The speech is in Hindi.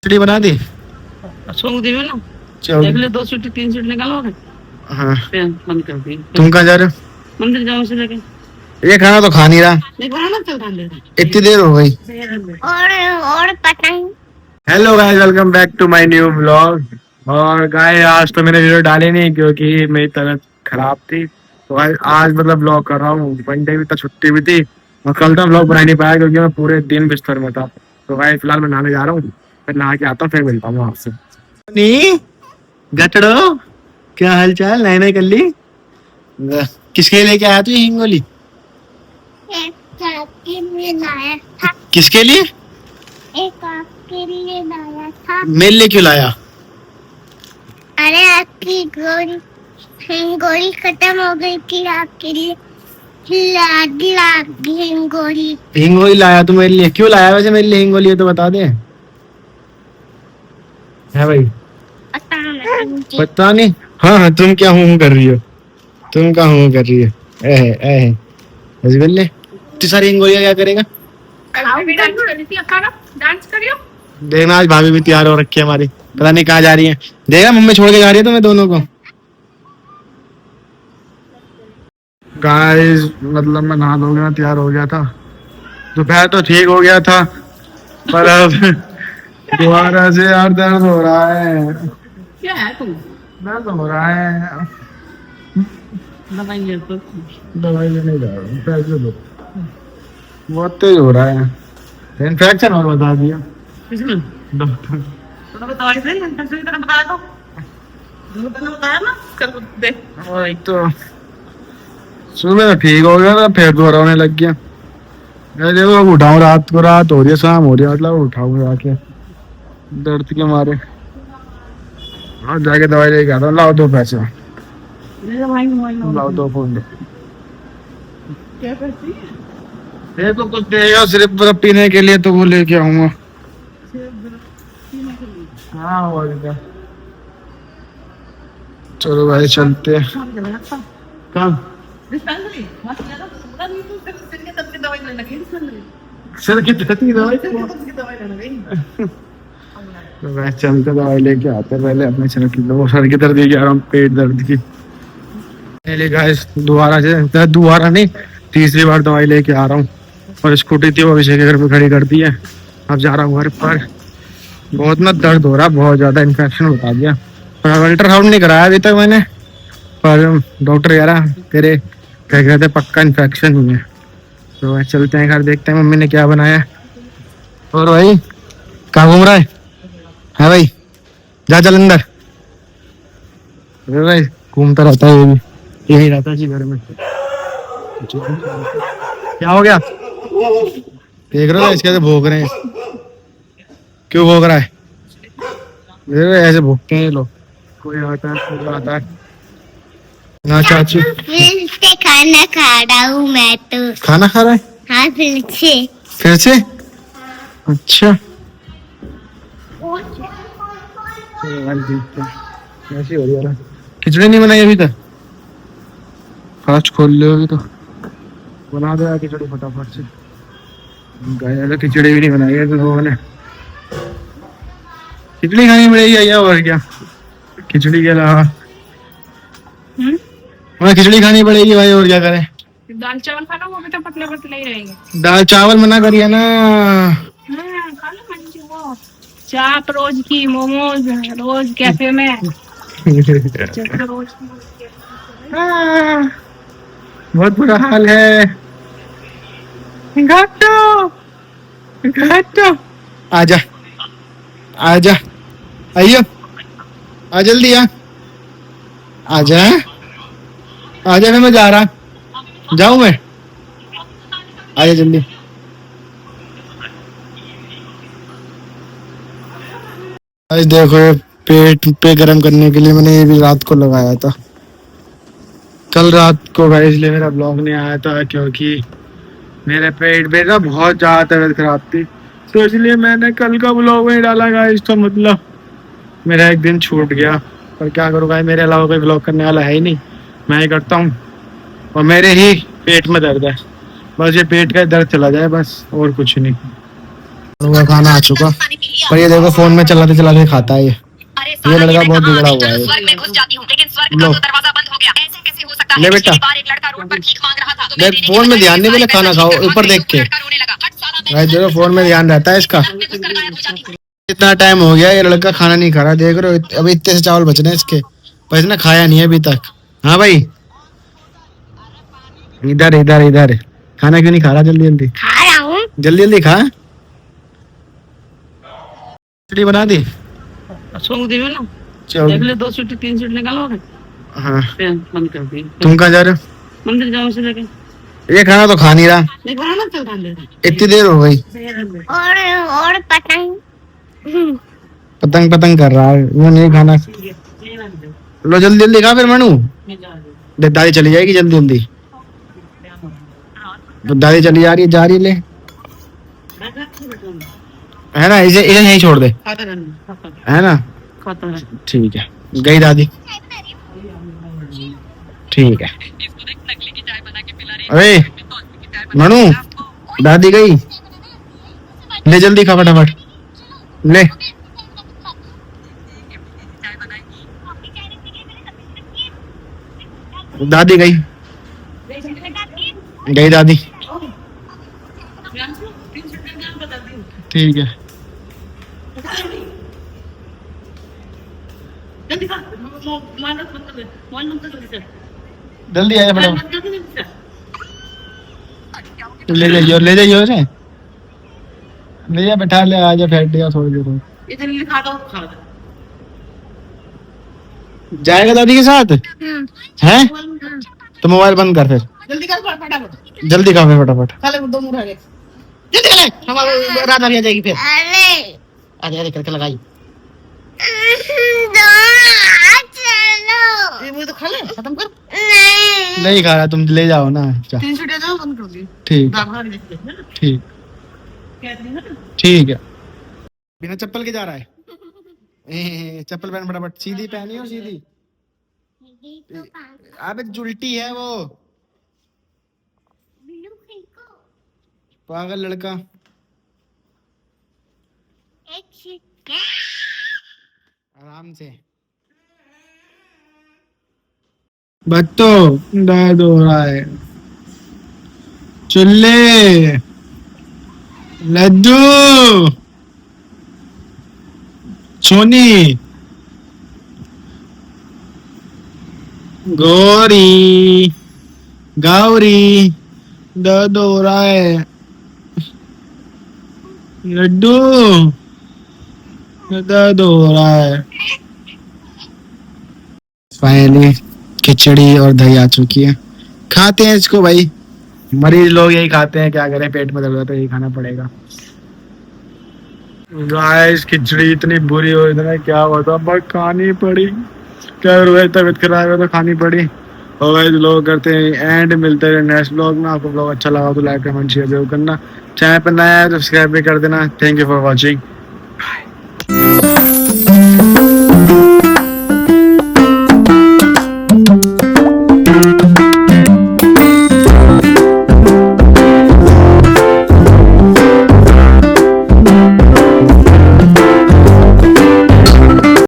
खिचड़ी बना दी सूंघ दी ना। चल देख ले 2 सीट 3 सीट निकालोगे। हाँ बंद कर दी। तुम कहाँ जा रहे हो? मंदिर जाओ से लेके। ये खाना तो खा नहीं रहा, नहीं खाना चल रहा है। इतनी देर हो गई। और पता नहीं। Hello guys, welcome back to my new blog. और गाइस आज तो मैंने वीडियो डाली नहीं क्योंकि मेरी तबीयत खराब थी। तो गाइस आज मतलब ब्लॉग कर रहा हूँ। मंडे भी था, छुट्टी भी थी और कल तो ब्लॉग बना नहीं पाया क्योंकि मैं पूरे दिन बिस्तर में था। तो गाइस फिलहाल मैं नहाने जा रहा हूँ, फिर नहा के आता हूँ, फिर मिलता हूँ आपसे। नहीं गटड़ो, क्या हाल चाल? नए नए कर ली? किसके लेके आया तू ये हिंगोली? किसके लिए? एक आपके लिए लाया था। मेरे लिए क्यों लाया? अरे आपकी गोली खत्म हो गई थी, आपके लिए हिंगोली। हिंगोली लाया तू मेरे लिए? क्यों लाया वैसे मेरे लिए हिंगोली? तो बता दे। है भाई? पता नहीं। हाँ हाँ, तुम क्या हूँ कर रही हो? तुम क्या हूँ कर रही हो? ए रसगुल्ले तू सारी हिंगोलिया क्या करेगा? डांस करियो। देखना आज भाभी भी तैयार हो रखी है हमारी, पता नहीं कहाँ जा रही है। देखा मम्मी छोड़ के जा रही है तुम्हें दोनों को। गाइस मतलब मैं नहा धो गया, तैयार हो गया था, दोपहर तो ठीक हो गया था, पर अब दोबारा से यार दर्द हो रहा है। क्या है तुम? दर्द हो रहा है। दवाई ले तो। दवाई लेने जा रहा हूँ, पैसे दो। बहुत तेज हो रहा है, इन्फेक्शन और बता दिया किसने? डॉक्टर। तो दवाई दे, इन्फेक्शन की तरह बताया तो। जो तूने बताया ना कर दे। और एक तो सुबह तो ठीक हो गया था, फिर दोबारा होने लग गया। मैं देखो अब उठाऊं, रात को रात हो रही है, शाम हो रही है, मतलब उठाऊं जाके दर्द के मारे। और जाके दवाई लेके आता हूँ। लाओ दो पैसे, लाओ दो फोन दो। क्या करती है? ये तो कुछ देगा सिर्फ बर्फ पीने के लिए, तो वो लेके आऊंगा। हाँ और क्या। चलो भाई चलते हैं। कहाँ? दवाई लेने लगी। सर की दवाई तो मैं चलते दवाई लेके आते हैं। पहले अपने सर की, सर की दर्द की आ रहा हूँ, पेट दर्द की। पहले गाइस दोबारा नहीं, तीसरी बार दवाई लेके आ रहा हूँ। और स्कूटी थी वो अभिषेक के घर पे खड़ी कर दी है। अब जा रहा हूँ घर पर। बहुत ना दर्द हो रहा, बहुत ज्यादा इन्फेक्शन बता दिया। पर अल्ट्रासाउंड नहीं कराया अभी तक मैंने, पर डॉक्टर कह रहा तेरे क्या कहते हैं पक्का इन्फेक्शन ही है। तो भाई चलते हैं घर, देखते हैं मम्मी ने क्या बनाया। और भाई कहाँ घूम रहा है भाई? जा चल अंदर। अरे भाई घूमता रहता है, ये भी यही रहता है जी घर में। क्या हो गया? देख रहे हो इसके कैसे भोग रहे हैं? क्यों भोग रहा है? ऐसे भोगते हैं ये लोग। कोई आता है, कोई आता है। हाँ चाचू, फिर से खाना खा रहा हूँ मैं तो। खाना खा रहा है? हाँ फिर से। फिर से? अच्छा कैसी हो रही है? खिचड़ी नहीं बनाई अभी तक? फास्ट खोल लो अभी तो, बना दो यार खिचड़ी फटाफट से। गाय खिचड़ी भी नहीं बनाई है तो लोगों ने। खिचड़ी खानी पड़ेगी या और क्या? खिचड़ी के अलावा हमें खिचड़ी खानी पड़ेगी भाई, और क्या करें? दाल चावल खाना, वो भी तो पतले पतले ही रहेंगे। दाल चावल मना करिए ना। खा लो मंची, वो चाप रोज की, मोमोज रोज कैफे में। रोज बहुत बुरा हाल है। घाटो घाटो, आजा आजा, आइयो आ जल्दी आ, आजा आजा, मैं जा रहा, जाऊं मैं? आजा जल्दी। आज देखो पेट पे गरम करने के लिए मैंने ये भी रात को लगाया था। कल रात को भाई इसलिए मेरा ब्लॉग नहीं आया था क्योंकि मेरे पेट पे ना बहुत ज्यादा तबीयत खराब थी, तो इसलिए मैंने कल का ब्लॉग नहीं डाला गाइस। तो मतलब मेरा एक दिन छूट गया, पर क्या करूँ भाई, मेरे अलावा कोई ब्लॉग करने वाला है ही नहीं, मैं ही करता हूँ। और मेरे ही पेट में दर्द है, बस ये पेट का दर्द चला जाए बस, और कुछ नहीं। खाना आ चुका, पर ये देखो फोन में चलाते चलाते खाता है अरे ये साला, लड़का मैं बहुत कहाँ बिगड़ा अभी हुआ चलो है। स्वर्ग में घुस जाती हूँ, लेकिन स्वर्ग लो। का तो दरवाजा बंद हो गया। ऐसे कैसे हो सकता है? ले पिछली बेटा। बार एक लड़का रोड पर भीख मांग रहा था, तो देख, मैं देने के फोन में बजाय ध्यान नहीं सारे मिले, पैसा खाना छीन खाओ, कर भाग ऊपर गई, देख तो वो के। लड़का रोने लगा। हट साला, मैं भाई देखो फोन में ध्यान रहता है इसका। मैं घुस कर गायब हो जाती हूँ। इतना टाइम हो गया ये लड़का खाना नहीं खा रहा, देख रहे हो अभी इतने से चावल बच रहे हैं इसके, पर इसने खाया नहीं है अभी तक। हाँ भाई, इधर इधर इधर, खाना क्यों नहीं खा रहा? जल्दी जल्दी खा रहा हूँ। जल्दी जल्दी खा। खिचड़ी बना दी? सूंघ दी ना, चल। देख ले 2 सीट 3 सीट निकालोगे, हाँ, फिर बंद कर दी। तुम कहाँ जा रहे हो? मंदिर जाओ से लेके, ये खाना तो खा नहीं रहा, नहीं खाना ना, चल खाने दे। इतनी देर हो गई। और पतंग। पतंग पतंग कर रहा है, वो नहीं खाना। लो जल्दी जल्दी खा फिर मनु। देख दादी चली जाएगी जल्दी जल्दी, तो दादी चली जा रही है, जा रही ले, है ना? इसे इसे यहीं छोड़ दे, है ना? ठीक है, गई दादी। ठीक है। अरे मनु, दादी गई, ले जल्दी खा फटाफट ले। दादी गई, गई दादी। ठीक है, जल्दी आया फटाफट, ले जाइए ले जाइए उसे, ले जा बैठा ले, आ जा बैठ गया थोड़ी देर। जाएगा दादी के साथ हैं? तो मोबाइल बंद कर फिर, जल्दी कर फटाफट, जल्दी खा फिर फटाफट। साले 2 मुंह रह गए, जल्दी ले, हमारा रात भी आ जाएगी फिर। अरे आ जा करके लगाई, चलो। ये वो तो खा ले, खत्म कर। नहीं नहीं खा रहा, तुम ले जाओ ना। 3 सीट जाओ, बंद कर दी। ठीक दाल देख ले ठीक क्या है। ठीक है। बिना चप्पल के जा रहा है? चप्पल पहन फटाफट, सीधी पहनी हो सीधी। अबे जुल्टी है वो, पागल लड़का। आराम से बच्चों, दर्द हो रहा है। चुल्ले, लड्डू, सोनी, गौरी, गौरी, दर्द हो रहा है। लड्डू, दर्द हो रहा है। फाइनली खिचड़ी और दही आ चुकी है, खाते हैं इसको भाई। मरीज लोग यही खाते हैं, क्या करें, पेट में दर्द होता है, यही खाना पड़ेगा। गाइस खिचड़ी इतनी बुरी हो इतना क्या होता, बस खानी पड़ी। क्या हुआ, तबीयत खराब है तो खानी पड़ी। और गाइस लोग करते हैं एंड, मिलते हैं नेक्स्ट ब्लॉग में। आपको ब्लॉग अच्छा लगा तो लाइक कमेंट शेयर जरूर करना, चैनल पर नया है तो सब्सक्राइब भी कर देना। Thank you for watching.